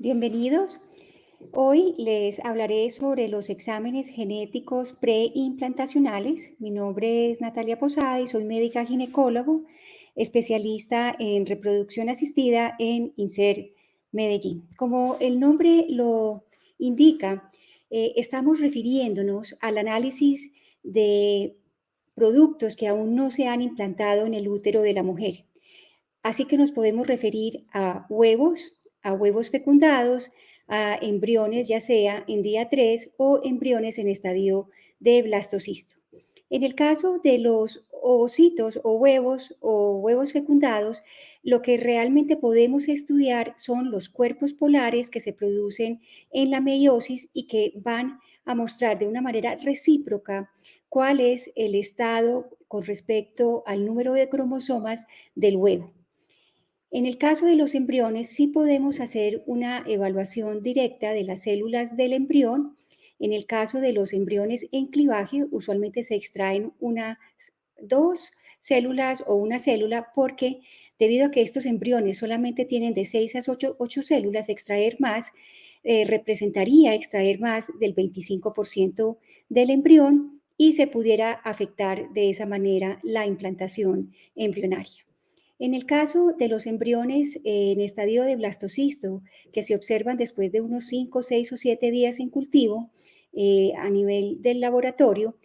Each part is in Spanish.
Bienvenidos. Hoy les hablaré sobre los exámenes genéticos preimplantacionales. Mi nombre es Natalia Posada y soy médica ginecólogo, especialista en reproducción asistida en INSER Medellín. Como el nombre lo indica, estamos refiriéndonos al análisis de productos que aún no se han implantado en el útero de la mujer. Así que nos podemos referir a huevos fecundados, a embriones ya sea en día 3 o embriones en estadio de blastocisto. En el caso de los ovocitos o huevos fecundados, lo que realmente podemos estudiar son los cuerpos polares que se producen en la meiosis y que van a mostrar de una manera recíproca cuál es el estado con respecto al número de cromosomas del huevo. En el caso de los embriones, sí podemos hacer una evaluación directa de las células del embrión. En el caso de los embriones en clivaje, usualmente se extraen dos células o una célula porque debido a que estos embriones solamente tienen de 6 a 8 células, extraer más representaría extraer más del 25% del embrión y se pudiera afectar de esa manera la implantación embrionaria. En el caso de los embriones en estadio de blastocisto, que se observan después de unos 5, 6 o 7 días en cultivo a nivel del laboratorio,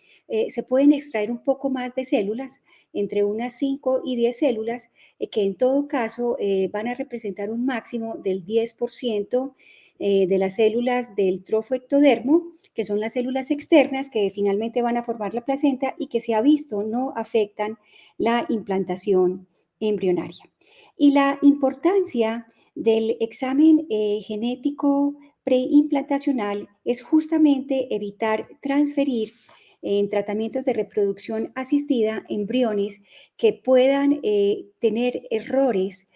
se pueden extraer un poco más de células, entre unas 5 y 10 células, que en todo caso van a representar un máximo del 10% de las células del trofoectodermo, que son las células externas que finalmente van a formar la placenta y que se ha visto no afectan la implantación embrionaria. Y la importancia del examen genético preimplantacional es justamente evitar transferir en tratamientos de reproducción asistida embriones que puedan tener errores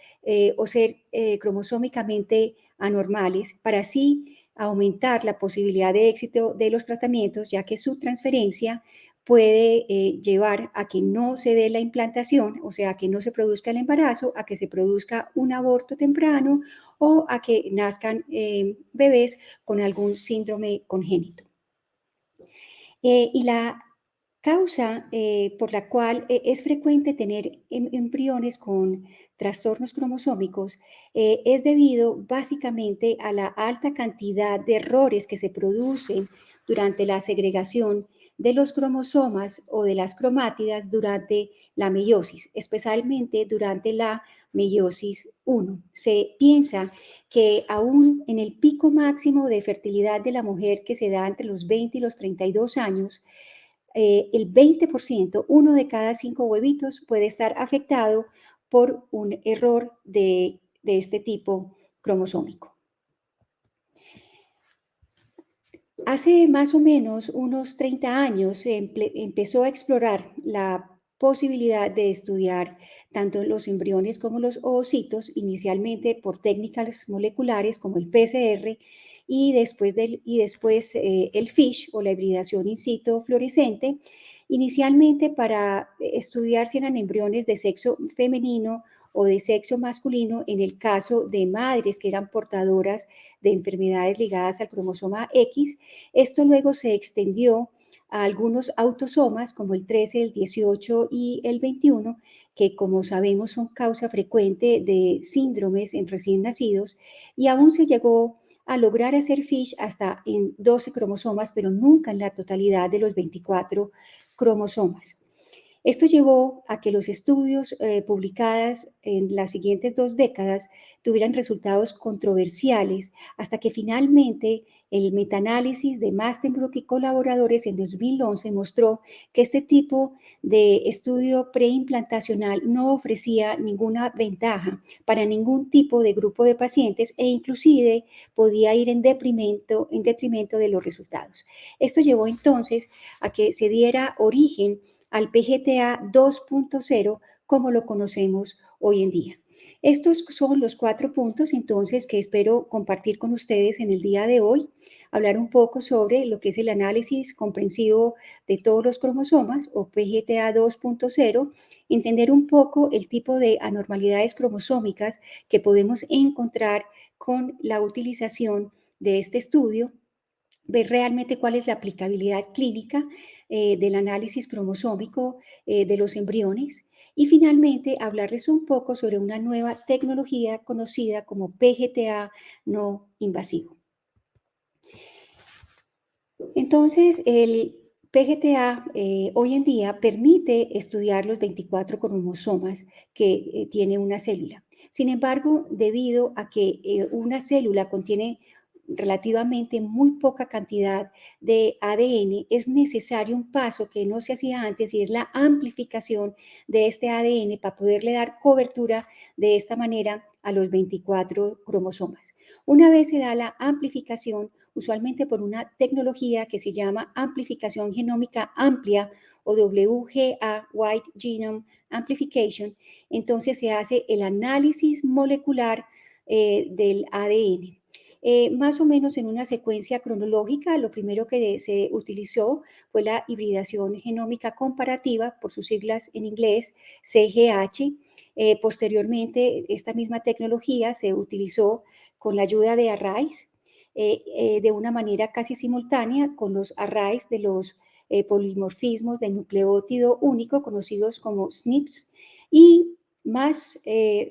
o ser cromosómicamente anormales para así aumentar la posibilidad de éxito de los tratamientos, ya que su transferencia puede llevar a que no se dé la implantación, o sea, a que no se produzca el embarazo, a que se produzca un aborto temprano o a que nazcan bebés con algún síndrome congénito. Y la causa por la cual es frecuente tener embriones con trastornos cromosómicos es debido básicamente a la alta cantidad de errores que se producen durante la segregación de los cromosomas o de las cromátidas durante la meiosis, especialmente durante la meiosis 1. Se piensa que aún en el pico máximo de fertilidad de la mujer que se da entre los 20 y los 32 años, el 20%, uno de cada 5 huevitos, puede estar afectado por un error de este tipo cromosómico. Hace más o menos unos 30 años se empezó a explorar la posibilidad de estudiar tanto los embriones como los ovocitos, inicialmente por técnicas moleculares como el PCR y después el FISH o la hibridación in situ fluorescente, inicialmente para estudiar si eran embriones de sexo femenino o de sexo masculino en el caso de madres que eran portadoras de enfermedades ligadas al cromosoma X. Esto luego se extendió a algunos autosomas como el 13, el 18 y el 21, que como sabemos son causa frecuente de síndromes en recién nacidos, y aún se llegó a lograr hacer FISH hasta en 12 cromosomas, pero nunca en la totalidad de los 24 cromosomas. Esto llevó a que los estudios publicados en las siguientes 2 décadas tuvieran resultados controversiales hasta que finalmente el metaanálisis de Mastenbroek y colaboradores en 2011 mostró que este tipo de estudio preimplantacional no ofrecía ninguna ventaja para ningún tipo de grupo de pacientes e inclusive podía ir en detrimento de los resultados. Esto llevó entonces a que se diera origen al PGTA 2.0 como lo conocemos hoy en día. Estos son los 4 puntos, entonces, que espero compartir con ustedes en el día de hoy. Hablar un poco sobre lo que es el análisis comprensivo de todos los cromosomas o PGTA 2.0, entender un poco el tipo de anormalidades cromosómicas que podemos encontrar con la utilización de este estudio, ver realmente cuál es la aplicabilidad clínica del análisis cromosómico de los embriones y finalmente hablarles un poco sobre una nueva tecnología conocida como PGTA no invasivo. Entonces, el PGTA hoy en día permite estudiar los 24 cromosomas que tiene una célula. Sin embargo, debido a que una célula contiene relativamente muy poca cantidad de ADN, es necesario un paso que no se hacía antes y es la amplificación de este ADN para poderle dar cobertura de esta manera a los 24 cromosomas. Una vez se da la amplificación, usualmente por una tecnología que se llama amplificación genómica amplia o WGA, Wide Genome Amplification, entonces se hace el análisis molecular del ADN. Más o menos en una secuencia cronológica, lo primero que se utilizó fue la hibridación genómica comparativa, por sus siglas en inglés, CGH. Posteriormente, esta misma tecnología se utilizó con la ayuda de arrays, de una manera casi simultánea con los arrays de los polimorfismos de nucleótido único, conocidos como SNPs, y más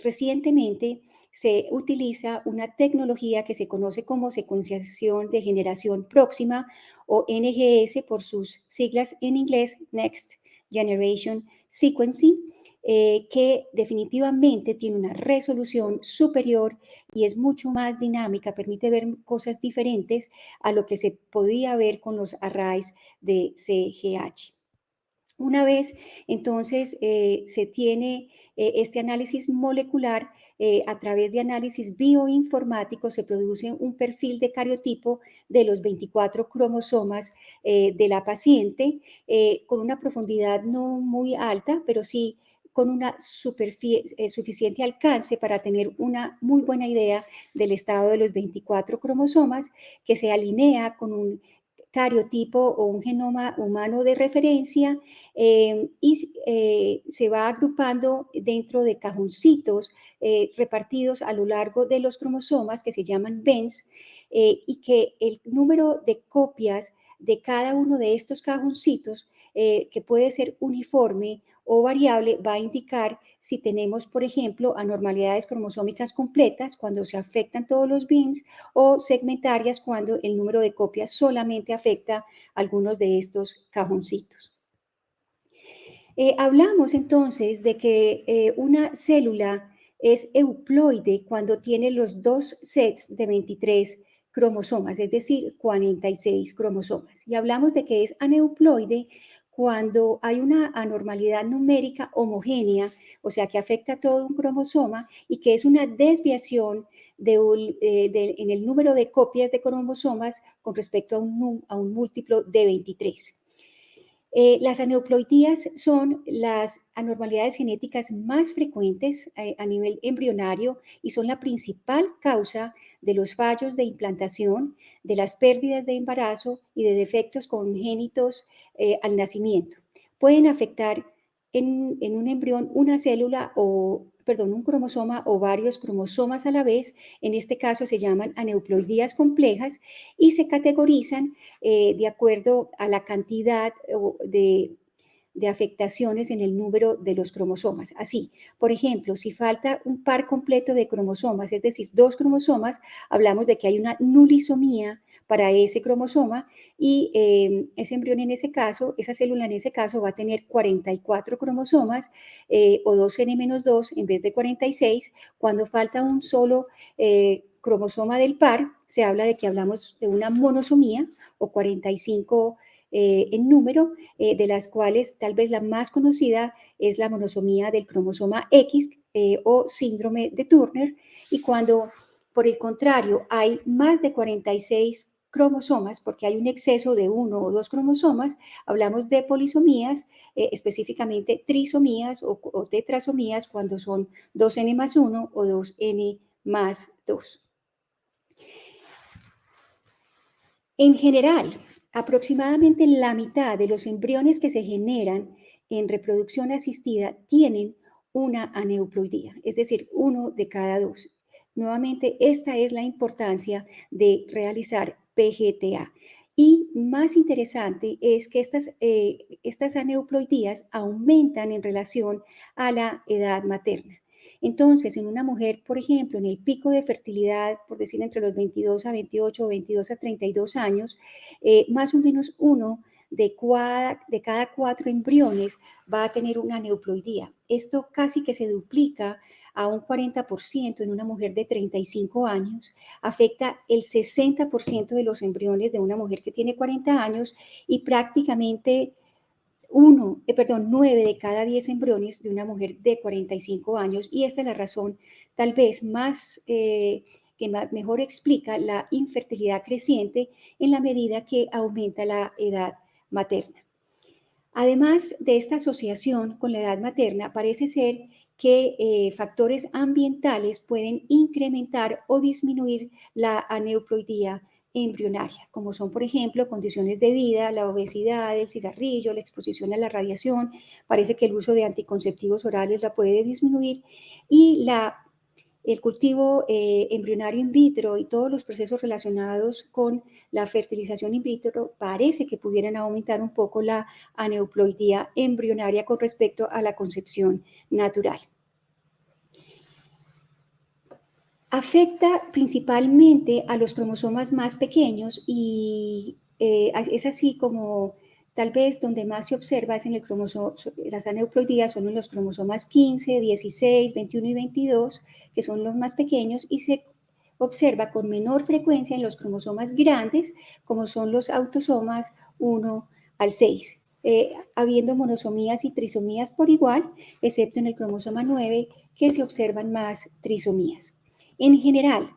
recientemente se utiliza una tecnología que se conoce como secuenciación de generación próxima o NGS por sus siglas en inglés, Next Generation Sequencing, que definitivamente tiene una resolución superior y es mucho más dinámica, permite ver cosas diferentes a lo que se podía ver con los arrays de CGH. Una vez entonces se tiene este análisis molecular, a través de análisis bioinformático se produce un perfil de cariotipo de los 24 cromosomas de la paciente con una profundidad no muy alta, pero sí con una suficiente alcance para tener una muy buena idea del estado de los 24 cromosomas que se alinea con un cariotipo o un genoma humano de referencia se va agrupando dentro de cajoncitos repartidos a lo largo de los cromosomas que se llaman VENS y que el número de copias de cada uno de estos cajoncitos, que puede ser uniforme o variable, va a indicar si tenemos, por ejemplo, anormalidades cromosómicas completas cuando se afectan todos los VINs o segmentarias cuando el número de copias solamente afecta algunos de estos cajoncitos. Hablamos entonces de que una célula es euploide cuando tiene los dos sets de 23 cromosomas, es decir, 46 cromosomas. Y hablamos de que es aneuploide cuando hay una anormalidad numérica homogénea, o sea, que afecta a todo un cromosoma y que es una desviación en el número de copias de cromosomas con respecto a un múltiplo de 23. Las aneuploidías son las anormalidades genéticas más frecuentes a nivel embrionario y son la principal causa de los fallos de implantación, de las pérdidas de embarazo y de defectos congénitos al nacimiento. Pueden afectar en un embrión una célula o, perdón, un cromosoma o varios cromosomas a la vez. En este caso se llaman aneuploidías complejas y se categorizan de acuerdo a la cantidad de afectaciones en el número de los cromosomas. Así, por ejemplo, si falta un par completo de cromosomas, es decir, dos cromosomas, hablamos de que hay una nulisomía para ese cromosoma y ese embrión en ese caso, esa célula en ese caso va a tener 44 cromosomas o 2N-2 en vez de 46. Cuando falta un solo cromosoma del par, se habla de que hablamos de una monosomía o 45 en número, de las cuales tal vez la más conocida es la monosomía del cromosoma X o síndrome de Turner. Y cuando, por el contrario, hay más de 46 cromosomas, porque hay un exceso de uno o dos cromosomas, hablamos de polisomías, específicamente trisomías o tetrasomías cuando son 2n+1 o 2n+2. En general, aproximadamente la mitad de los embriones que se generan en reproducción asistida tienen una aneuploidía, es decir, uno de cada dos. Nuevamente, esta es la importancia de realizar PGTA. Y más interesante es que estas aneuploidías aumentan en relación a la edad materna. Entonces, en una mujer, por ejemplo, en el pico de fertilidad, por decir entre los 22 a 28 o 22 a 32 años, más o menos uno de cada 4 embriones va a tener una aneuploidía. Esto casi que se duplica a un 40% en una mujer de 35 años, afecta el 60% de los embriones de una mujer que tiene 40 años y prácticamente 9 de cada 10 embriones de una mujer de 45 años, y esta es la razón tal vez más que mejor explica la infertilidad creciente en la medida que aumenta la edad materna. Además de esta asociación con la edad materna, parece ser que factores ambientales pueden incrementar o disminuir la aneuploidía embrionaria, como son, por ejemplo, condiciones de vida, la obesidad, el cigarrillo, la exposición a la radiación. Parece que el uso de anticonceptivos orales la puede disminuir, y el cultivo embrionario in vitro y todos los procesos relacionados con la fertilización in vitro parece que pudieran aumentar un poco la aneuploidía embrionaria con respecto a la concepción natural. Afecta principalmente a los cromosomas más pequeños y es así como tal vez donde más se observa es en el cromosoma, las aneuploidías son en los cromosomas 15, 16, 21 y 22, que son los más pequeños, y se observa con menor frecuencia en los cromosomas grandes, como son los autosomas 1 al 6, habiendo monosomías y trisomías por igual, excepto en el cromosoma 9, que se observan más trisomías. En general,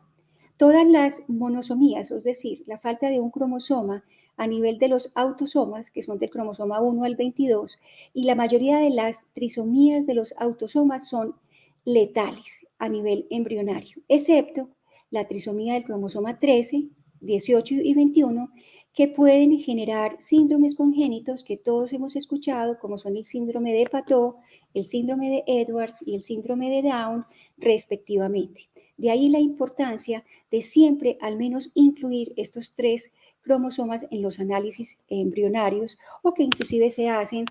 todas las monosomías, es decir, la falta de un cromosoma a nivel de los autosomas, que son del cromosoma 1 al 22, y la mayoría de las trisomías de los autosomas son letales a nivel embrionario, excepto la trisomía del cromosoma 13, 18 y 21, que pueden generar síndromes congénitos que todos hemos escuchado, como son el síndrome de Patau, el síndrome de Edwards y el síndrome de Down, respectivamente. De ahí la importancia de siempre al menos incluir estos 3 cromosomas en los análisis embrionarios, o que inclusive se hacen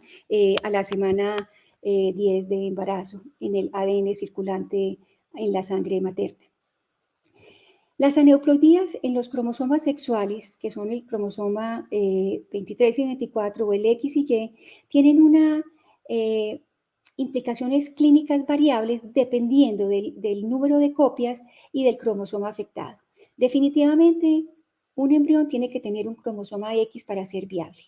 a la semana 10 de embarazo en el ADN circulante en la sangre materna. Las aneuploidías en los cromosomas sexuales, que son el cromosoma 23 y 24 o el X y Y, tienen implicaciones clínicas variables dependiendo del número de copias y del cromosoma afectado. Definitivamente, un embrión tiene que tener un cromosoma X para ser viable.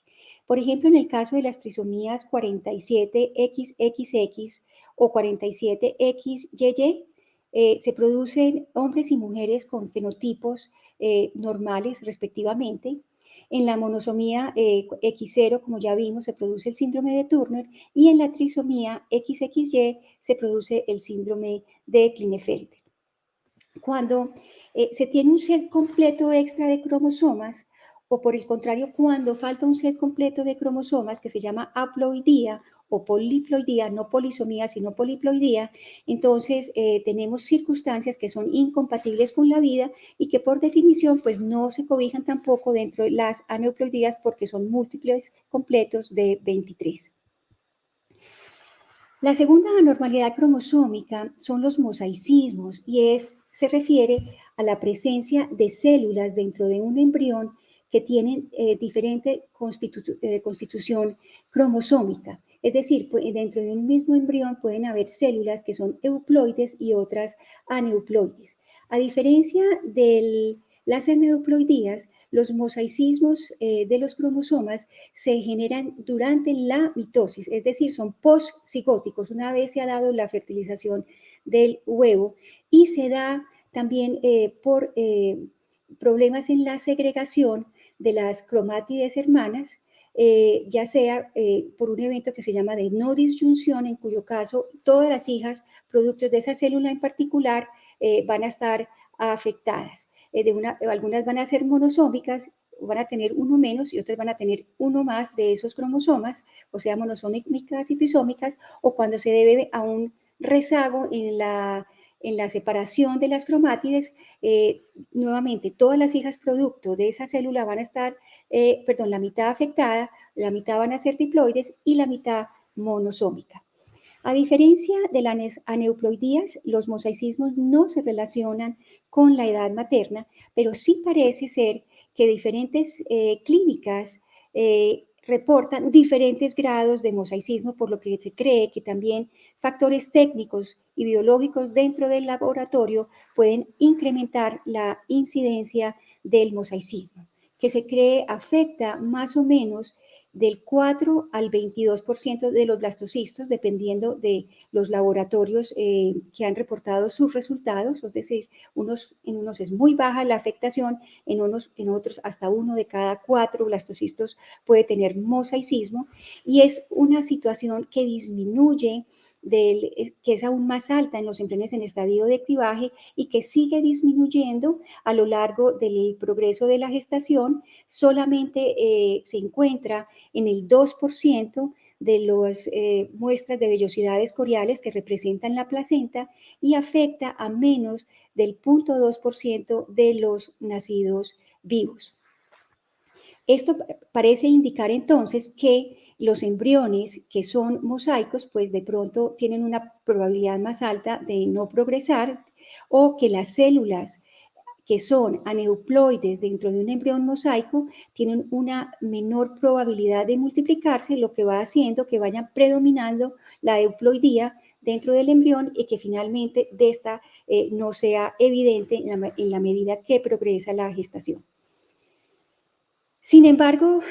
Por ejemplo, en el caso de las trisomías 47XXX o 47XYY, se producen hombres y mujeres con fenotipos normales respectivamente. En la monosomía X0, como ya vimos, se produce el síndrome de Turner, y en la trisomía XXY se produce el síndrome de Klinefelter. Cuando se tiene un set completo extra de cromosomas, o por el contrario, cuando falta un set completo de cromosomas, que se llama haploidía o poliploidía, no polisomía, sino poliploidía, entonces tenemos circunstancias que son incompatibles con la vida y que por definición pues no se cobijan tampoco dentro de las aneuploidías, porque son múltiples completos de 23. La segunda anormalidad cromosómica son los mosaicismos, y se refiere a la presencia de células dentro de un embrión que tienen diferente constitución cromosómica. Es decir, dentro de un mismo embrión pueden haber células que son euploides y otras aneuploides. A diferencia de las aneuploidías, los mosaicismos de los cromosomas se generan durante la mitosis, es decir, son postcigóticos, una vez se ha dado la fertilización del huevo, y se da también por problemas en la segregación de las cromátides hermanas, ya sea por un evento que se llama de no disyunción, en cuyo caso todas las hijas, productos de esa célula en particular, van a estar afectadas. Algunas van a ser monosómicas, van a tener uno menos y otras van a tener uno más de esos cromosomas, o sea, monosómicas y trisómicas, o cuando se debe a un rezago en la separación de las cromátides, nuevamente todas las hijas producto de esa célula van a estar, la mitad afectada, la mitad van a ser diploides y la mitad monosómica. A diferencia de las aneuploidías, los mosaicismos no se relacionan con la edad materna, pero sí parece ser que diferentes clínicas reportan diferentes grados de mosaicismo, por lo que se cree que también factores técnicos y biológicos dentro del laboratorio pueden incrementar la incidencia del mosaicismo, que se cree afecta más o menos del 4 al 22% de los blastocistos, dependiendo de los laboratorios que han reportado sus resultados, es decir, en unos es muy baja la afectación, en otros hasta uno de cada 4 blastocistos puede tener mosaicismo, y es una situación que disminuye que es aún más alta en los embriones en estadio de clivaje y que sigue disminuyendo a lo largo del progreso de la gestación. Solamente se encuentra en el 2% de las muestras de vellosidades coriales que representan la placenta y afecta a menos del 0,2% de los nacidos vivos. Esto parece indicar entonces que los embriones que son mosaicos, pues de pronto tienen una probabilidad más alta de no progresar, o que las células que son aneuploides dentro de un embrión mosaico tienen una menor probabilidad de multiplicarse, lo que va haciendo que vayan predominando la euploidía dentro del embrión y que finalmente de esta no sea evidente en la medida que progresa la gestación. Sin embargo,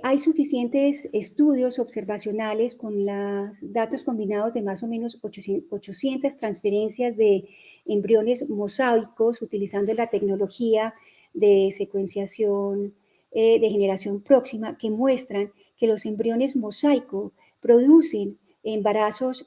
hay suficientes estudios observacionales con los datos combinados de más o menos 800 transferencias de embriones mosaicos utilizando la tecnología de secuenciación de generación próxima que muestran que los embriones mosaico producen embarazos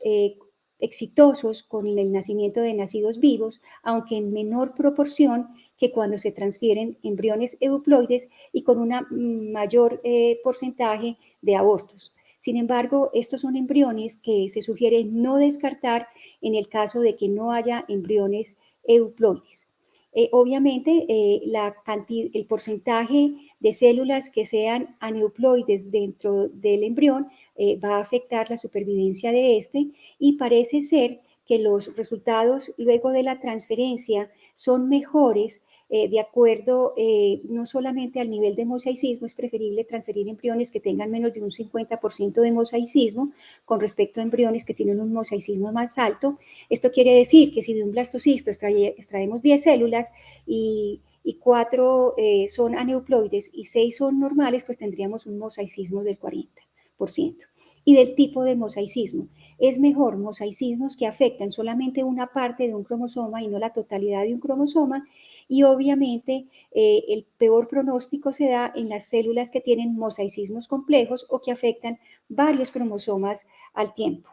exitosos con el nacimiento de nacidos vivos, aunque en menor proporción que cuando se transfieren embriones euploides y con un mayor porcentaje de abortos. Sin embargo, estos son embriones que se sugiere no descartar en el caso de que no haya embriones euploides. Obviamente, el porcentaje de células que sean aneuploides dentro del embrión va a afectar la supervivencia de este, y parece ser que los resultados luego de la transferencia son mejores de acuerdo no solamente al nivel de mosaicismo. Es preferible transferir embriones que tengan menos de un 50% de mosaicismo con respecto a embriones que tienen un mosaicismo más alto. Esto quiere decir que si de un blastocisto extraemos 10 células y 4 son aneuploides y 6 son normales, pues tendríamos un mosaicismo del 40%. Y del tipo de mosaicismo. Es mejor mosaicismos que afectan solamente una parte de un cromosoma y no la totalidad de un cromosoma, y obviamente el peor pronóstico se da en las células que tienen mosaicismos complejos o que afectan varios cromosomas al tiempo.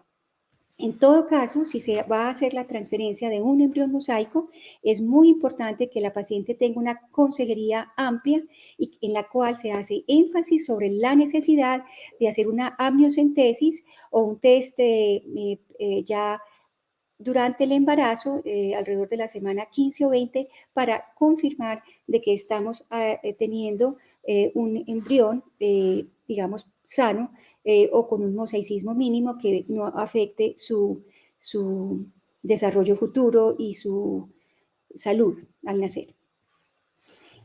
En todo caso, si se va a hacer la transferencia de un embrión mosaico, es muy importante que la paciente tenga una consejería amplia y en la cual se hace énfasis sobre la necesidad de hacer una amniocentesis o un test ya durante el embarazo, alrededor de la semana 15 o 20, para confirmar de que estamos teniendo un embrión, digamos, sano o con un mosaicismo mínimo que no afecte su desarrollo futuro y su salud al nacer.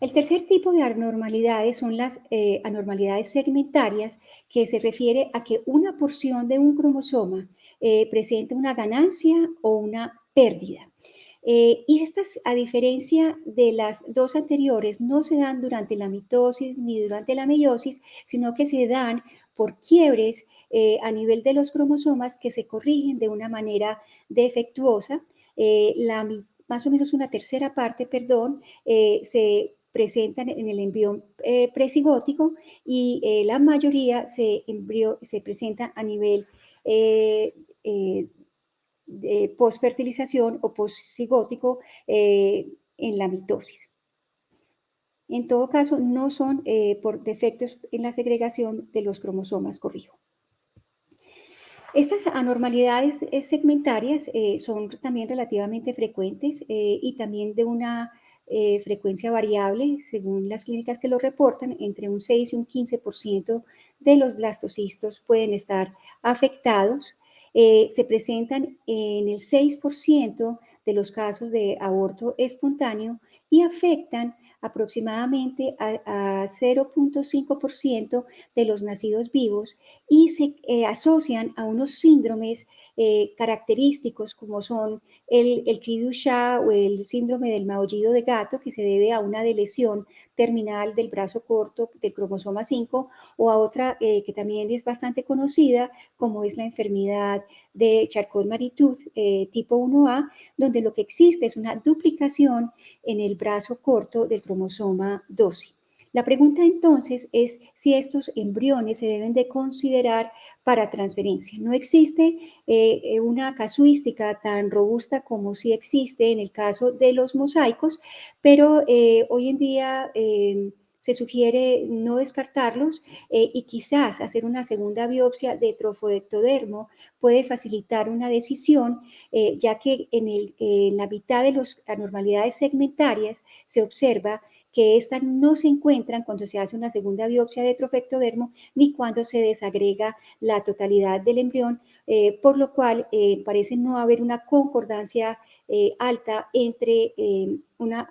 El tercer tipo de anormalidades son las anormalidades segmentarias, que se refiere a que una porción de un cromosoma presenta una ganancia o una pérdida. Y estas, a diferencia de las dos anteriores, no se dan durante la mitosis ni durante la meiosis, sino que se dan por quiebres a nivel de los cromosomas que se corrigen de una manera defectuosa. Más o menos una tercera parte, se presentan en el embrión presigótico y la mayoría se presenta a nivel eh, de posfertilización o posigótico en la mitosis. En todo caso, no son por defectos en la segregación de los cromosomas, corrijo. Estas anormalidades segmentarias son también relativamente frecuentes y también de una frecuencia variable, según las clínicas que lo reportan, entre un 6 y un 15% de los blastocistos pueden estar afectados. Se presentan en el 6% de los casos de aborto espontáneo y afectan aproximadamente a 0.5% de los nacidos vivos y se asocian a unos síndromes característicos como son el cri du chat o el síndrome del maullido de gato, que se debe a una lesión terminal del brazo corto del cromosoma 5, o a otra que también es bastante conocida, como es la enfermedad de Charcot-Marie-Tooth tipo 1A, donde lo que existe es una duplicación en el brazo corto del cromosoma 12. La pregunta entonces es si estos embriones se deben de considerar para transferencia. No existe una casuística tan robusta como sí existe en el caso de los mosaicos, pero hoy en día se sugiere no descartarlos y quizás hacer una segunda biopsia de trofoectodermo puede facilitar una decisión, ya que en la mitad de las anormalidades segmentarias se observa que estas no se encuentran cuando se hace una segunda biopsia de trofectodermo ni cuando se desagrega la totalidad del embrión, por lo cual parece no haber una concordancia alta entre una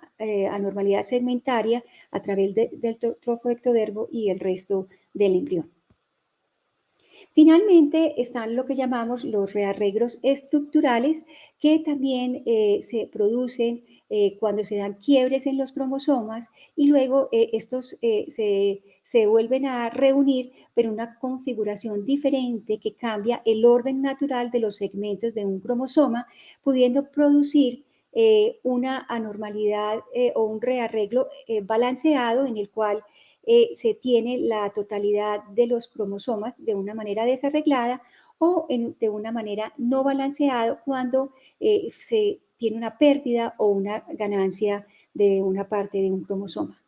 anormalidad segmentaria a través del trofectodermo y el resto del embrión. Finalmente están lo que llamamos los rearreglos estructurales, que también se producen cuando se dan quiebres en los cromosomas y luego estos se vuelven a reunir, pero una configuración diferente que cambia el orden natural de los segmentos de un cromosoma, pudiendo producir una anormalidad o un rearreglo balanceado en el cual se tiene la totalidad de los cromosomas de una manera desarreglada o de una manera no balanceada cuando se tiene una pérdida o una ganancia de una parte de un cromosoma.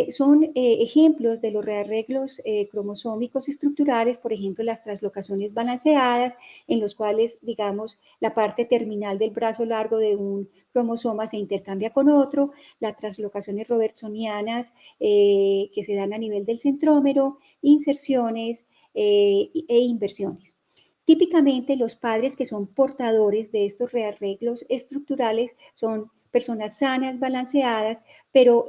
Son ejemplos de los rearreglos cromosómicos estructurales, por ejemplo, las translocaciones balanceadas, en los cuales, digamos, la parte terminal del brazo largo de un cromosoma se intercambia con otro, las translocaciones robertsonianas que se dan a nivel del centrómero, inserciones e inversiones. Típicamente, los padres que son portadores de estos rearreglos estructurales son personas sanas, balanceadas, pero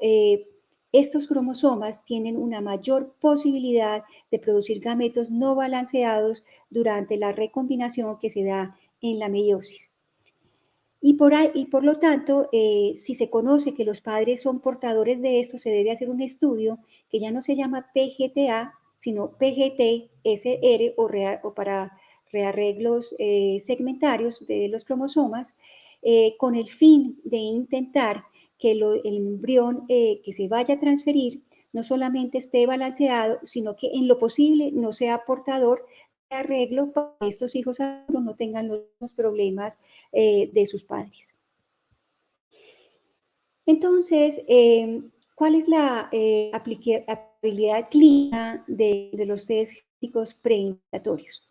estos cromosomas tienen una mayor posibilidad de producir gametos no balanceados durante la recombinación que se da en la meiosis. Y por lo tanto, si se conoce que los padres son portadores de esto, se debe hacer un estudio que ya no se llama PGTA, sino PGT-SR o para rearreglos segmentarios de los cromosomas, con el fin de intentar que el embrión que se vaya a transferir no solamente esté balanceado, sino que en lo posible no sea portador de arreglo para que estos hijos no tengan los problemas de sus padres. Entonces, ¿cuál es la aplicabilidad clínica de los test genéticos preimplantatorios?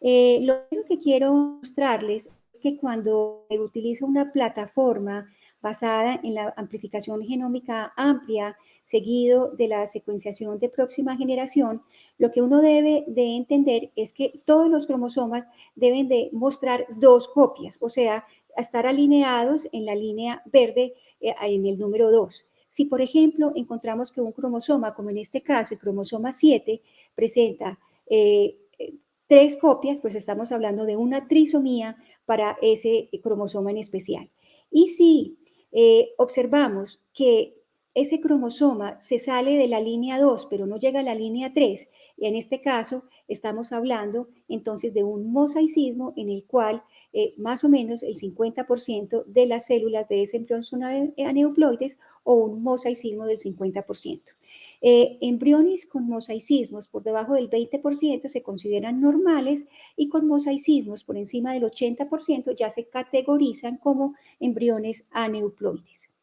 Lo primero que quiero mostrarles es que cuando se utiliza una plataforma basada en la amplificación genómica amplia, seguido de la secuenciación de próxima generación, lo que uno debe de entender es que todos los cromosomas deben de mostrar dos copias, o sea, estar alineados en la línea verde en el número 2. Si, por ejemplo, encontramos que un cromosoma, como en este caso el cromosoma 7, presenta 3 copias, pues estamos hablando de una trisomía para ese cromosoma en especial. Y si observamos que ese cromosoma se sale de la línea 2, pero no llega a la línea 3. Y en este caso estamos hablando entonces de un mosaicismo en el cual más o menos el 50% de las células de ese embrión son aneuploides o un mosaicismo del 50%. Embriones con mosaicismos por debajo del 20% se consideran normales y con mosaicismos por encima del 80% ya se categorizan como embriones aneuploides.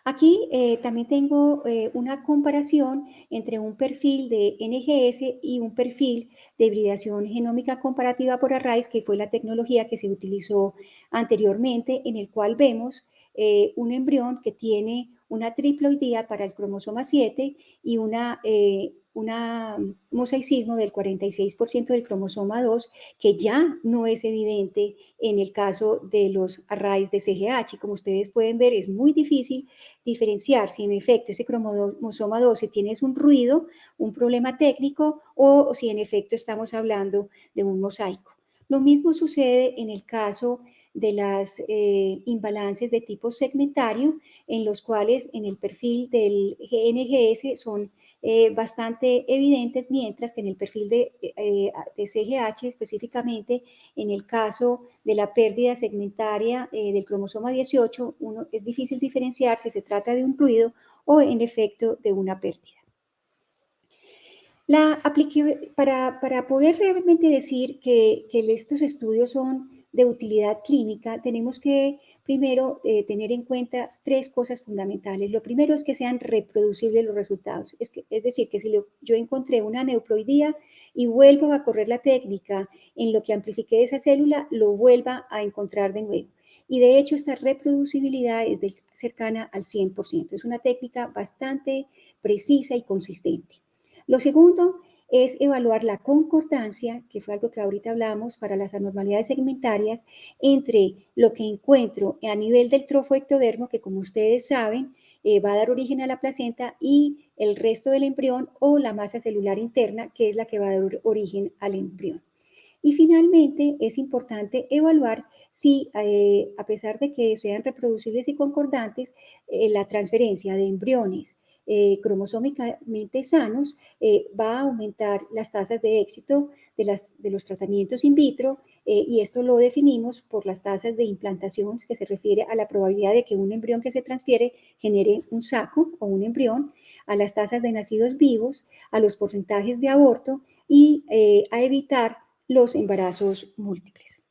Aquí también tengo una comparación entre un perfil de NGS y un perfil de hibridación genómica comparativa por arrays, que fue la tecnología que se utilizó anteriormente, en el cual vemos un embrión que tiene una triploidía para el cromosoma 7 y una mosaicismo del 46% del cromosoma 2, que ya no es evidente en el caso de los arrays de CGH. Y como ustedes pueden ver, es muy difícil diferenciar si en efecto ese cromosoma 12 tiene un ruido, un problema técnico o si en efecto estamos hablando de un mosaico. Lo mismo sucede en el caso de las imbalances de tipo segmentario, en los cuales en el perfil del NGS son bastante evidentes, mientras que en el perfil de CGH específicamente, en el caso de la pérdida segmentaria del cromosoma 18, es difícil diferenciar si se trata de un ruido o en efecto de una pérdida. Para poder realmente decir que estos estudios son de utilidad clínica, tenemos que primero tener en cuenta tres cosas fundamentales. Lo primero es que sean reproducibles los resultados. Es decir, que si yo encontré una aneuploidía y vuelvo a correr la técnica en lo que amplifiqué esa célula, lo vuelva a encontrar de nuevo. Y de hecho, esta reproducibilidad es cercana al 100%. Es una técnica bastante precisa y consistente. Lo segundo es evaluar la concordancia, que fue algo que ahorita hablamos para las anormalidades segmentarias, entre lo que encuentro a nivel del trofoectodermo, que como ustedes saben, va a dar origen a la placenta, y el resto del embrión o la masa celular interna, que es la que va a dar origen al embrión. Y finalmente, es importante evaluar si, a pesar de que sean reproducibles y concordantes, la transferencia de embriones cromosómicamente sanos va a aumentar las tasas de éxito de los tratamientos in vitro, y esto lo definimos por las tasas de implantación, que se refiere a la probabilidad de que un embrión que se transfiere genere un saco o un embrión, a las tasas de nacidos vivos, a los porcentajes de aborto y a evitar los embarazos múltiples.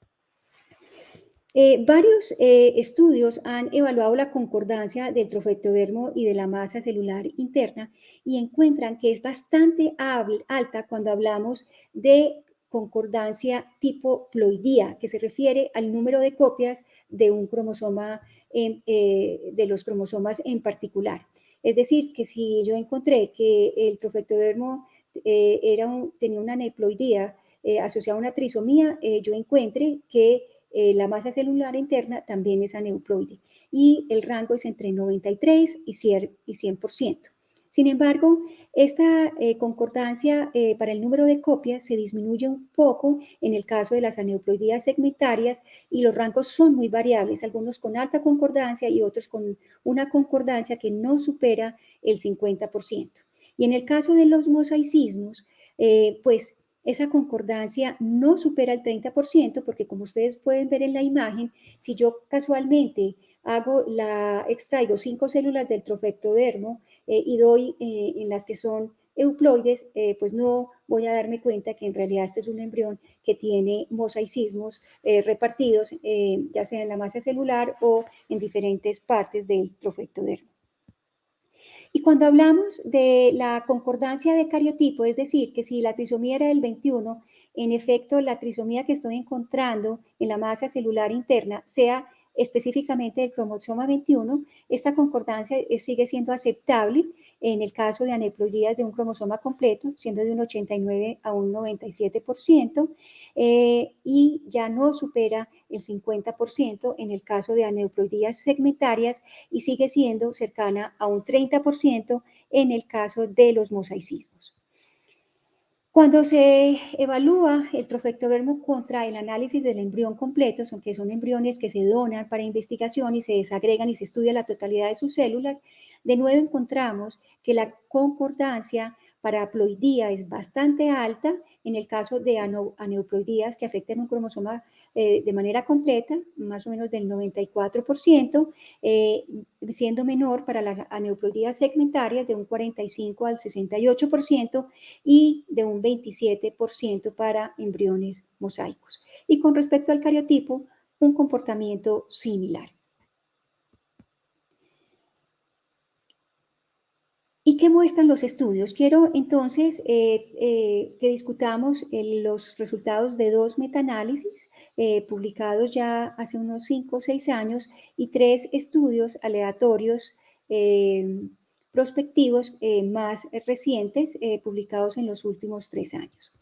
Varios estudios han evaluado la concordancia del trofoectodermo y de la masa celular interna y encuentran que es bastante alta cuando hablamos de concordancia tipo ploidía, que se refiere al número de copias de un cromosoma, de los cromosomas en particular. Es decir, que si yo encontré que el trofoectodermo tenía una aneuploidía asociada a una trisomía, yo encuentre que la masa celular interna también es aneuploide y el rango es entre 93 y 100%. Sin embargo, esta concordancia para el número de copias se disminuye un poco en el caso de las aneuploidías segmentarias y los rangos son muy variables, algunos con alta concordancia y otros con una concordancia que no supera el 50%. Y en el caso de los mosaicismos, pues esa concordancia no supera el 30%, porque como ustedes pueden ver en la imagen, si yo casualmente extraigo 5 células del trofoectodermo y doy en las que son euploides, pues no voy a darme cuenta que en realidad este es un embrión que tiene mosaicismos repartidos, ya sea en la masa celular o en diferentes partes del trofoectodermo. Y cuando hablamos de la concordancia de cariotipo, es decir, que si la trisomía era del 21, en efecto la trisomía que estoy encontrando en la masa celular interna sea específicamente del cromosoma 21, esta concordancia sigue siendo aceptable en el caso de aneuploidías de un cromosoma completo, siendo de un 89 a un 97%, y ya no supera el 50% en el caso de aneuploidías segmentarias y sigue siendo cercana a un 30% en el caso de los mosaicismos. Cuando se evalúa el trofectodermo contra el análisis del embrión completo, que son embriones que se donan para investigación y se desagregan y se estudia la totalidad de sus células, de nuevo encontramos que la concordancia para haploidía es bastante alta en el caso de aneuploidías que afectan un cromosoma de manera completa, más o menos del 94%, siendo menor para las aneuploidías segmentarias de un 45 al 68% y de un 27% para embriones mosaicos. Y con respecto al cariotipo, un comportamiento similar. ¿Y qué muestran los estudios? Quiero entonces que discutamos los resultados de 2 metaanálisis publicados ya hace unos 5 o 6 años y 3 estudios aleatorios prospectivos más recientes publicados en los últimos 3 años.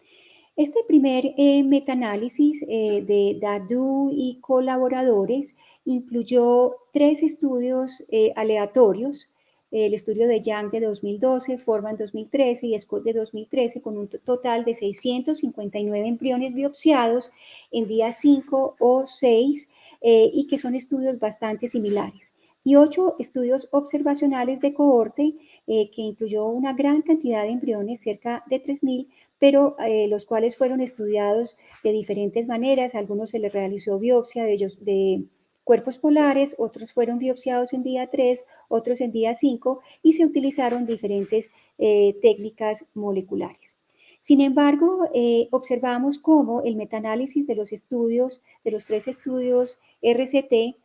Este primer metaanálisis de Dadu y colaboradores incluyó 3 estudios aleatorios, el estudio de Young de 2012, Forman 2013 y Scott de 2013, con un total de 659 embriones biopsiados en día 5 o 6 y que son estudios bastante similares. Y 8 estudios observacionales de cohorte que incluyó una gran cantidad de embriones, cerca de 3.000, pero los cuales fueron estudiados de diferentes maneras. A algunos se les realizó biopsia de cuerpos polares, otros fueron biopsiados en día 3, otros en día 5 y se utilizaron diferentes técnicas moleculares. Sin embargo, observamos cómo el metaanálisis de los estudios, de los 3 estudios RCT,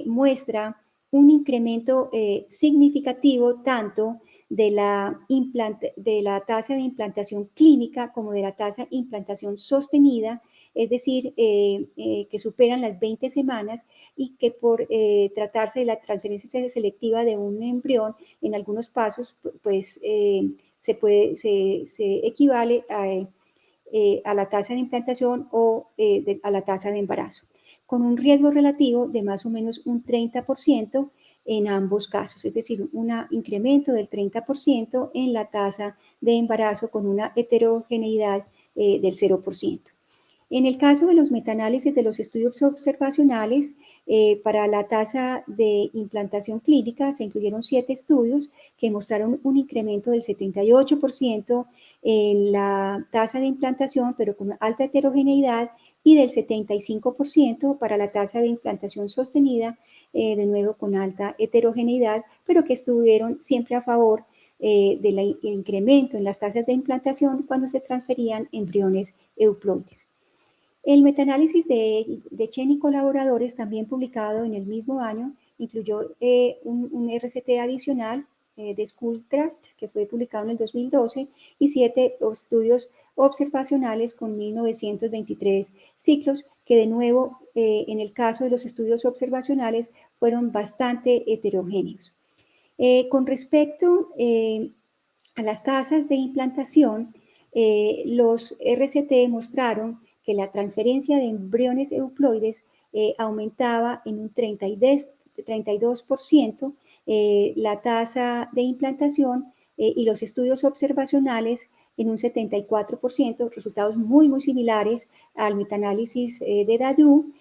muestra un incremento significativo tanto de la tasa de implantación clínica como de la tasa de implantación sostenida, es decir, que superan las 20 semanas y que por tratarse de la transferencia selectiva de un embrión, en algunos pasos, pues se equivale a la tasa de implantación o a la tasa de embarazo, con un riesgo relativo de más o menos un 30% en ambos casos, es decir, un incremento del 30% en la tasa de embarazo con una heterogeneidad del 0%. En el caso de los metaanálisis de los estudios observacionales, para la tasa de implantación clínica se incluyeron 7 estudios que mostraron un incremento del 78% en la tasa de implantación, pero con alta heterogeneidad, y del 75% para la tasa de implantación sostenida, de nuevo con alta heterogeneidad, pero que estuvieron siempre a favor del incremento en las tasas de implantación cuando se transferían embriones euploides. El metaanálisis de Chen y colaboradores, también publicado en el mismo año, incluyó un RCT adicional de Schoolcraft, que fue publicado en el 2012, y 7 estudios observacionales con 1923 ciclos, que de nuevo, en el caso de los estudios observacionales, fueron bastante heterogéneos. Con respecto a las tasas de implantación, los RCT mostraron que la transferencia de embriones euploides aumentaba en un 32%, la tasa de implantación y los estudios observacionales en un 74%, resultados muy, muy similares al metaanálisis de Dadu,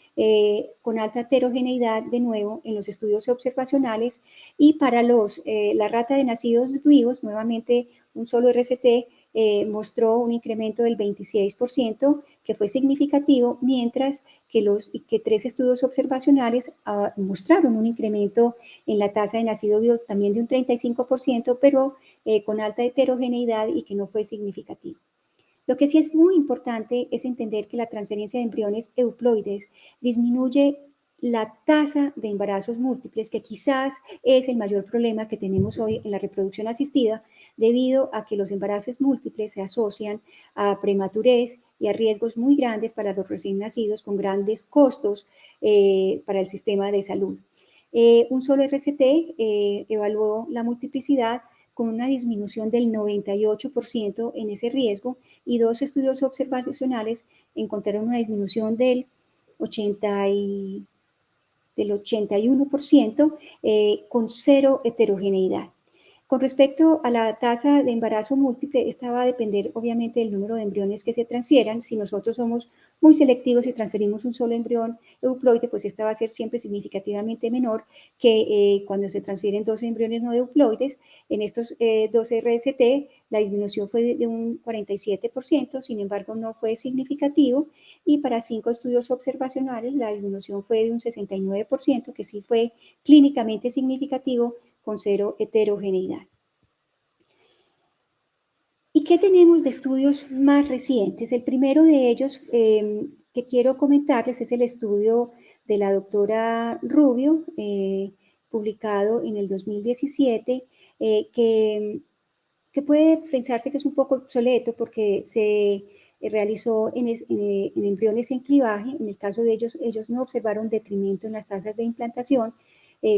con alta heterogeneidad de nuevo en los estudios observacionales. Y para la rata de nacidos vivos, nuevamente un solo RCT mostró un incremento del 26%, que fue significativo, mientras que 3 estudios observacionales mostraron un incremento en la tasa de nacido vivo también de un 35%, pero con alta heterogeneidad y que no fue significativo. Lo que sí es muy importante es entender que la transferencia de embriones euploides disminuye la tasa de embarazos múltiples, que quizás es el mayor problema que tenemos hoy en la reproducción asistida, debido a que los embarazos múltiples se asocian a prematurez y a riesgos muy grandes para los recién nacidos, con grandes costos para el sistema de salud. Un solo RCT evaluó la multiplicidad con una disminución del 98% en ese riesgo, y 2 estudios observacionales encontraron una disminución del 81% con cero heterogeneidad. Con respecto a la tasa de embarazo múltiple, esta va a depender obviamente del número de embriones que se transfieran. Si nosotros somos muy selectivos y transferimos un solo embrión euploide, pues esta va a ser siempre significativamente menor que cuando se transfieren 12 embriones no euploides. En estos 12 RST, la disminución fue de un 47%, sin embargo, no fue significativo. Y para 5 estudios observacionales, la disminución fue de un 69%, que sí fue clínicamente significativo, con cero heterogeneidad. ¿Y qué tenemos de estudios más recientes? El primero de ellos que quiero comentarles es el estudio de la doctora Rubio, publicado en el 2017, que puede pensarse que es un poco obsoleto porque se realizó en embriones en clivaje. En el caso de ellos no observaron detrimento en las tasas de implantación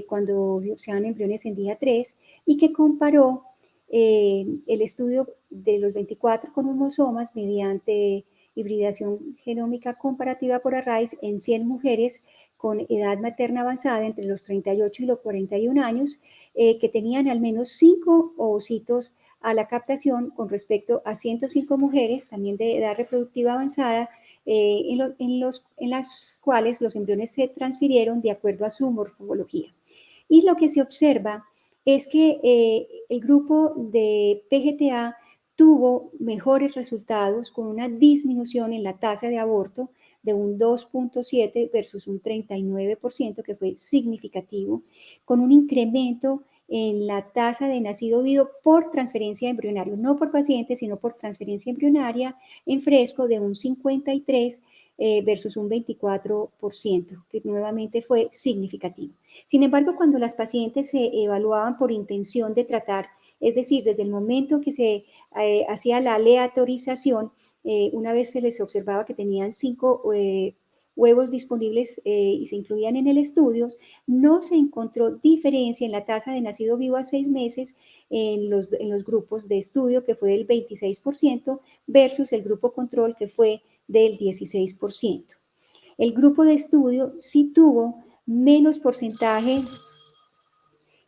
cuando biopsiaban embriones en día 3 y que comparó el estudio de los 24 cromosomas mediante hibridación genómica comparativa por arrays en 100 mujeres con edad materna avanzada entre los 38 y los 41 años, que tenían al menos 5 ovocitos a la captación con respecto a 105 mujeres, también de edad reproductiva avanzada, en las cuales los embriones se transfirieron de acuerdo a su morfología. Y lo que se observa es que el grupo de PGTA tuvo mejores resultados con una disminución en la tasa de aborto de un 2.7 versus un 39%, que fue significativo, con un incremento en la tasa de nacido vivo por transferencia embrionaria, no por paciente, sino por transferencia embrionaria en fresco de un 53 versus un 24%, que nuevamente fue significativo. Sin embargo, cuando las pacientes se evaluaban por intención de tratar, es decir, desde el momento que se hacía la aleatorización, una vez se les observaba que tenían 5 huevos disponibles y se incluían en el estudio, no se encontró diferencia en la tasa de nacido vivo a 6 meses en los grupos de estudio, que fue del 26%, versus el grupo control, que fue del 16%. El grupo de estudio sí tuvo menos porcentaje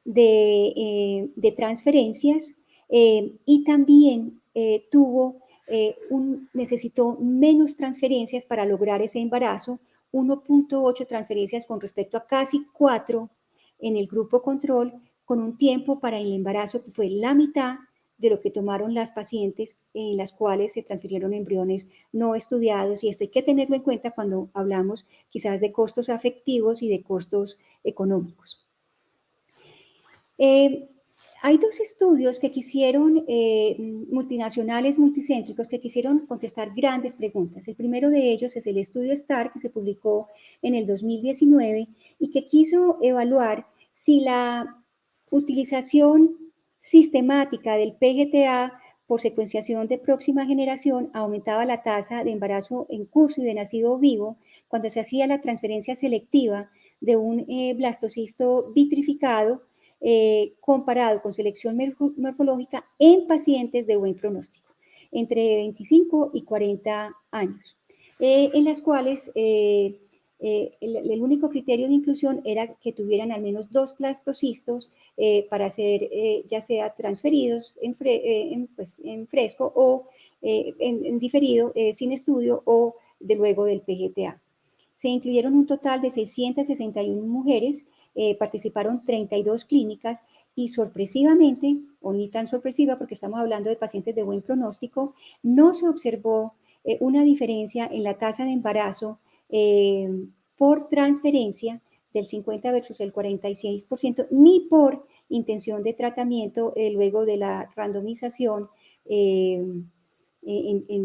de transferencias y también necesitó menos transferencias para lograr ese embarazo, 1.8 transferencias con respecto a casi 4 en el grupo control, con un tiempo para el embarazo que fue la mitad de lo que tomaron las pacientes en las cuales se transfirieron embriones no estudiados, y esto hay que tenerlo en cuenta cuando hablamos quizás de costos afectivos y de costos económicos. Hay dos estudios que multinacionales, multicéntricos, que quisieron contestar grandes preguntas. El primero de ellos es el estudio STAR, que se publicó en el 2019 y que quiso evaluar si la utilización sistemática del PGTA por secuenciación de próxima generación aumentaba la tasa de embarazo en curso y de nacido vivo cuando se hacía la transferencia selectiva de un blastocisto vitrificado comparado con selección morfológica en pacientes de buen pronóstico, entre 25 y 40 años, en las cuales el único criterio de inclusión era que tuvieran al menos 2 blastocistos para ser ya sea transferidos en fresco o en diferido, sin estudio o de luego del PGTA. Se incluyeron un total de 661 mujeres, participaron 32 clínicas y sorpresivamente, o ni tan sorpresiva porque estamos hablando de pacientes de buen pronóstico, no se observó una diferencia en la tasa de embarazo por transferencia del 50 versus el 46%, ni por intención de tratamiento luego de la randomización en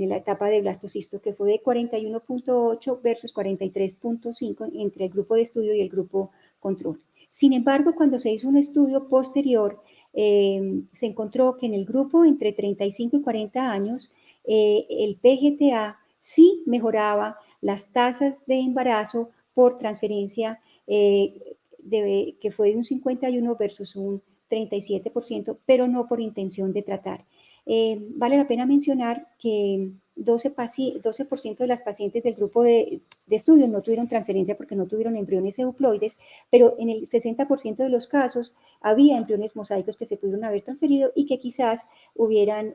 la etapa de blastocisto, que fue de 41.8 versus 43.5 entre el grupo de estudio y el grupo control. Sin embargo, cuando se hizo un estudio posterior, se encontró que en el grupo entre 35 y 40 años, el PGTA sí mejoraba las tasas de embarazo por transferencia, que fue de un 51 versus un 37%, pero no por intención de tratar. Vale la pena mencionar que 12% de las pacientes del grupo de estudio no tuvieron transferencia porque no tuvieron embriones euploides, pero en el 60% de los casos había embriones mosaicos que se pudieron haber transferido y que quizás hubieran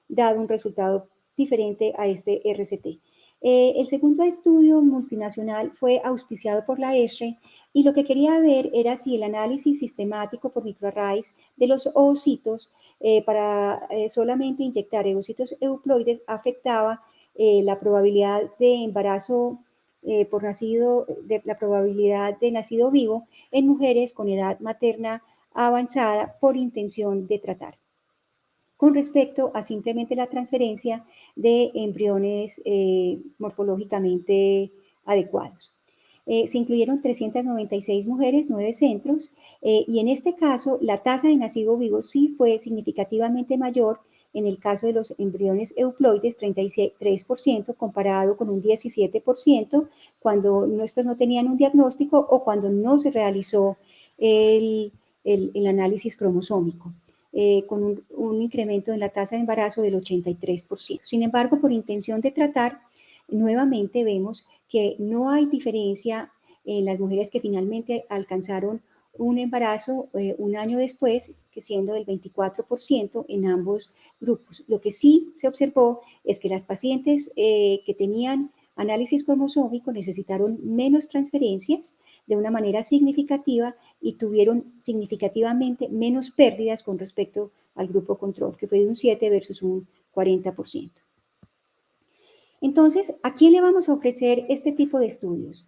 dado un resultado diferente a este RCT. El segundo estudio multinacional fue auspiciado por la ESRE y lo que quería ver era si el análisis sistemático por microarrays de los ovocitos para solamente inyectar ovocitos euploides afectaba la probabilidad de embarazo por nacido, la probabilidad de nacido vivo en mujeres con edad materna avanzada por intención de tratar con respecto a simplemente la transferencia de embriones morfológicamente adecuados. Se incluyeron 396 mujeres, 9 centros, y en este caso la tasa de nacido vivo sí fue significativamente mayor en el caso de los embriones euploides, 33%, comparado con un 17% cuando estos no tenían un diagnóstico o cuando no se realizó el análisis cromosómico con un incremento en la tasa de embarazo del 83%. Sin embargo, por intención de tratar, nuevamente vemos que no hay diferencia en las mujeres que finalmente alcanzaron un embarazo un año después, que siendo del 24% en ambos grupos. Lo que sí se observó es que las pacientes que tenían análisis cromosómico necesitaron menos transferencias de una manera significativa y tuvieron significativamente menos pérdidas con respecto al grupo control, que fue de un 7 versus un 40%. Entonces, ¿a quién le vamos a ofrecer este tipo de estudios?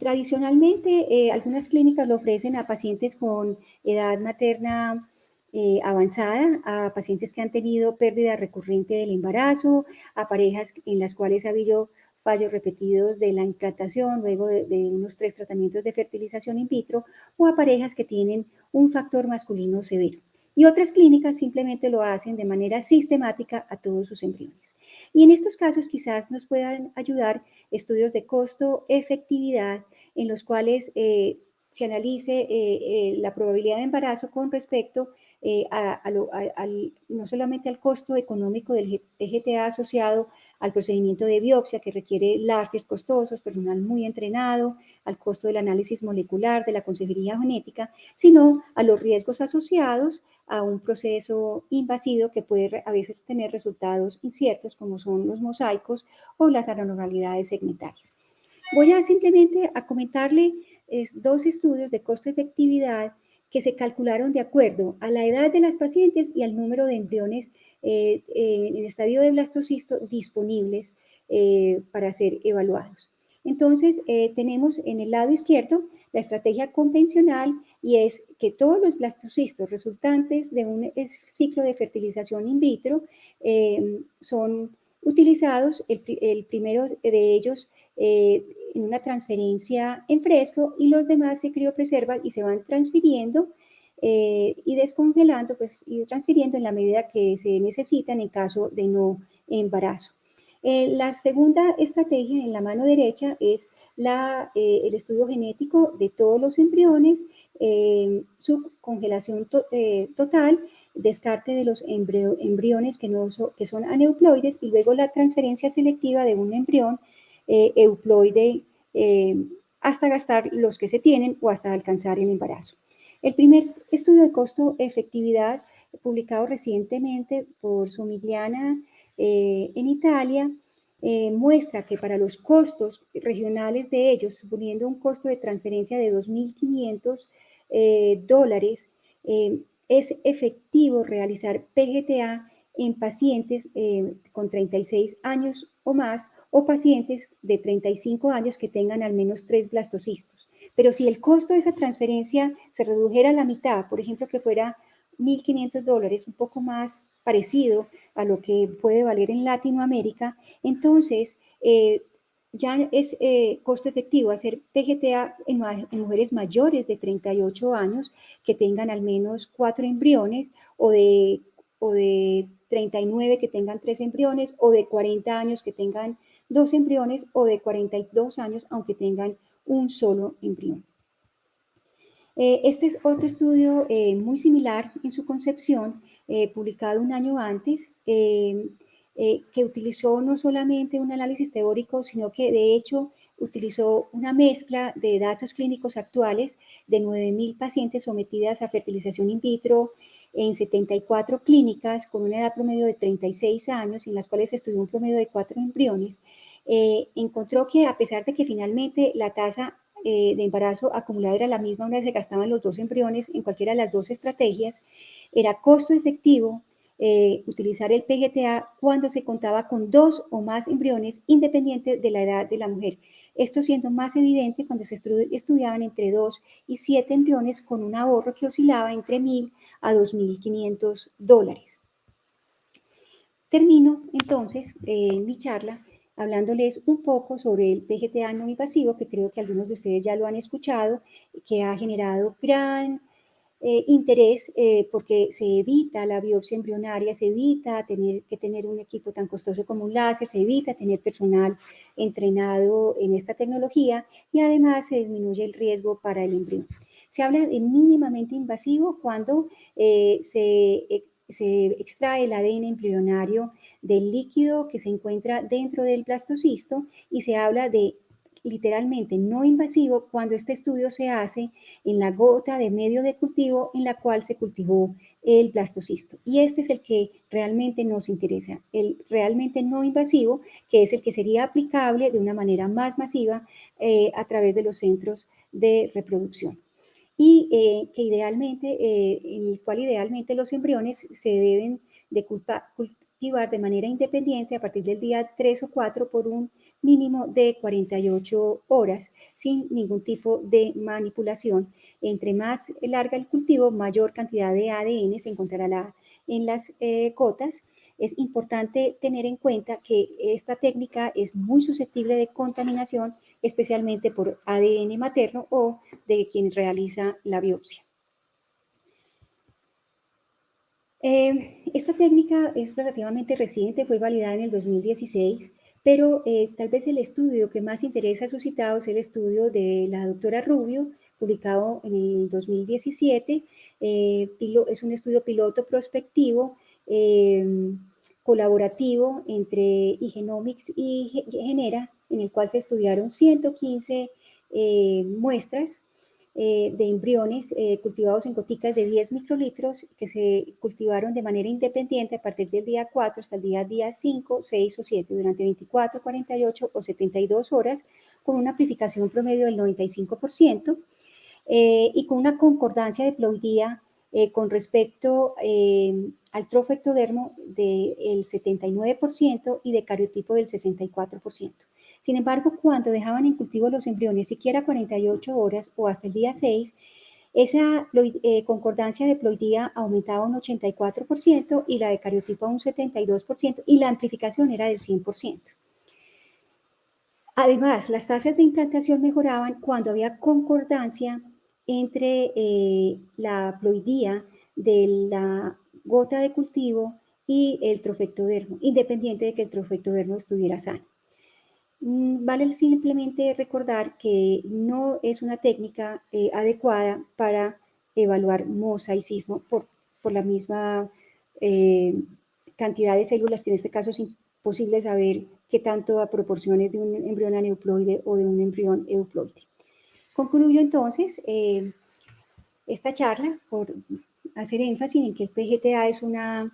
Tradicionalmente, algunas clínicas lo ofrecen a pacientes con edad materna avanzada, a pacientes que han tenido pérdida recurrente del embarazo, a parejas en las cuales ha habido fallos repetidos de la implantación luego de unos 3 tratamientos de fertilización in vitro, o a parejas que tienen un factor masculino severo. Y otras clínicas simplemente lo hacen de manera sistemática a todos sus embriones. Y en estos casos quizás nos puedan ayudar estudios de costo-efectividad en los cuales se analice la probabilidad de embarazo con respecto no solamente al costo económico del PGTA asociado al procedimiento de biopsia que requiere láseres costosos, personal muy entrenado, al costo del análisis molecular, de la consejería genética, sino a los riesgos asociados a un proceso invasivo que puede a veces tener resultados inciertos como son los mosaicos o las anormalidades segmentarias. Voy a simplemente a comentarle dos estudios de costo-efectividad que se calcularon de acuerdo a la edad de las pacientes y al número de embriones en estadio de blastocisto disponibles para ser evaluados. Entonces, tenemos en el lado izquierdo la estrategia convencional y es que todos los blastocistos resultantes de un ciclo de fertilización in vitro son utilizados, el primero de ellos en una transferencia en fresco y los demás se criopreservan y se van transfiriendo y descongelando pues, y transfiriendo en la medida que se necesitan en caso de no embarazo. La segunda estrategia en la mano derecha es el estudio genético de todos los embriones, su congelación total, descarte de los embriones que son aneuploides y luego la transferencia selectiva de un embrión euploide hasta gastar los que se tienen o hasta alcanzar el embarazo. El primer estudio de costo-efectividad publicado recientemente por Somigliana en Italia muestra que para los costos regionales de ellos, suponiendo un costo de transferencia de $2.500, es efectivo realizar PGTA en pacientes con 36 años o más o pacientes de 35 años que tengan al menos 3 blastocistos. Pero si el costo de esa transferencia se redujera a la mitad, por ejemplo, que fuera $1.500, un poco más parecido a lo que puede valer en Latinoamérica, entonces ya es costo efectivo hacer PGTA en mujeres mayores de 38 años que tengan al menos 4 embriones o de 39 que tengan 3 embriones o de 40 años que tengan 2 embriones o de 42 años aunque tengan un solo embrión. Este es otro estudio muy similar en su concepción, publicado un año antes, que utilizó no solamente un análisis teórico, sino que de hecho utilizó una mezcla de datos clínicos actuales de 9.000 pacientes sometidas a fertilización in vitro en 74 clínicas con una edad promedio de 36 años, en las cuales estudió un promedio de 4 embriones. Encontró que a pesar de que finalmente la tasa de embarazo acumulada era la misma una vez se gastaban los 2 embriones en cualquiera de las 2 estrategias, era costo efectivo utilizar el PGTA cuando se contaba con 2 o más embriones independiente de la edad de la mujer. Esto siendo más evidente cuando se estudiaban entre 2 y 7 embriones con un ahorro que oscilaba entre $1.000 a $2.500. Termino entonces mi charla hablándoles un poco sobre el PGTA no invasivo, que creo que algunos de ustedes ya lo han escuchado, que ha generado gran interés porque se evita la biopsia embrionaria, se evita tener que tener un equipo tan costoso como un láser, se evita tener personal entrenado en esta tecnología y además se disminuye el riesgo para el embrión. Se habla de mínimamente invasivo cuando se extrae el ADN embrionario del líquido que se encuentra dentro del blastocisto y se habla de literalmente no invasivo cuando este estudio se hace en la gota de medio de cultivo en la cual se cultivó el blastocisto. Y este es el que realmente nos interesa, el realmente no invasivo, que es el que sería aplicable de una manera más masiva a través de los centros de reproducción. Y que idealmente, en el cual idealmente los embriones se deben de cultivar de manera independiente a partir del día 3 o 4 por un mínimo de 48 horas sin ningún tipo de manipulación. Entre más larga el cultivo, mayor cantidad de ADN se encontrará en las cotas. Es importante tener en cuenta que esta técnica es muy susceptible de contaminación, especialmente por ADN materno o de quien realiza la biopsia. Esta técnica es relativamente reciente, fue validada en el 2016, pero tal vez el estudio que más interés ha suscitado es el estudio de la doctora Rubio, publicado en el 2017. Es un estudio piloto prospectivo colaborativo entre Igenomics y Genera, en el cual se estudiaron 115 muestras de embriones cultivados en goticas de 10 microlitros que se cultivaron de manera independiente a partir del día 4 hasta el día 5, 6 o 7 durante 24, 48 o 72 horas con una amplificación promedio del 95% y con una concordancia de ploidía con respecto al trofectodermo del 79% y de cariotipo del 64%. Sin embargo, cuando dejaban en cultivo los embriones siquiera 48 horas o hasta el día 6, esa concordancia de ploidía aumentaba un 84% y la de cariotipo a un 72% y la amplificación era del 100%. Además, las tasas de implantación mejoraban cuando había concordancia entre la ploidía de la gota de cultivo y el trofectodermo, independiente de que el trofectodermo estuviera sano. Vale simplemente recordar que no es una técnica adecuada para evaluar mosaicismo por la misma cantidad de células, que en este caso es imposible saber qué tanto a proporciones de un embrión aneuploide o de un embrión euploide. Concluyo entonces esta charla por hacer énfasis en que el PGTA es una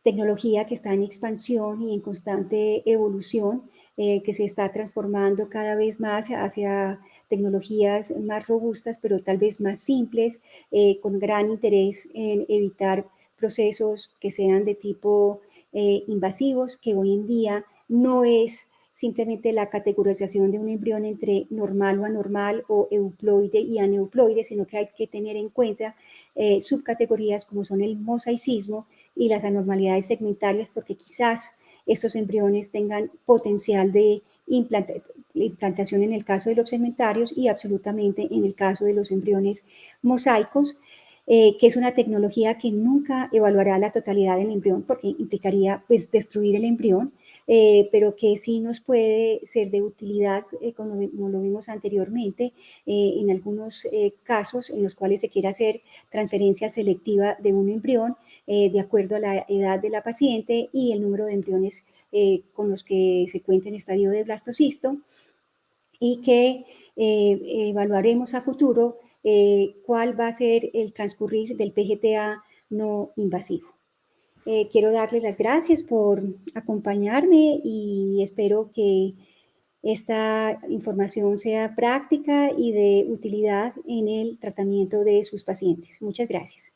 tecnología que está en expansión y en constante evolución, que se está transformando cada vez más hacia tecnologías más robustas, pero tal vez más simples, con gran interés en evitar procesos que sean de tipo invasivos, que hoy en día no es simplemente la categorización de un embrión entre normal o anormal o euploide y aneuploide, sino que hay que tener en cuenta subcategorías como son el mosaicismo y las anormalidades segmentarias, porque quizás estos embriones tengan potencial de implantación en el caso de los segmentarios y absolutamente en el caso de los embriones mosaicos. que es una tecnología que nunca evaluará la totalidad del embrión porque implicaría pues, destruir el embrión, pero que sí nos puede ser de utilidad, como lo vimos anteriormente, en algunos casos en los cuales se quiere hacer transferencia selectiva de un embrión de acuerdo a la edad de la paciente y el número de embriones con los que se cuenta en estadio de blastocisto, y que evaluaremos a futuro cuál va a ser el transcurrir del PGTA no invasivo. Quiero darles las gracias por acompañarme y espero que esta información sea práctica y de utilidad en el tratamiento de sus pacientes. Muchas gracias.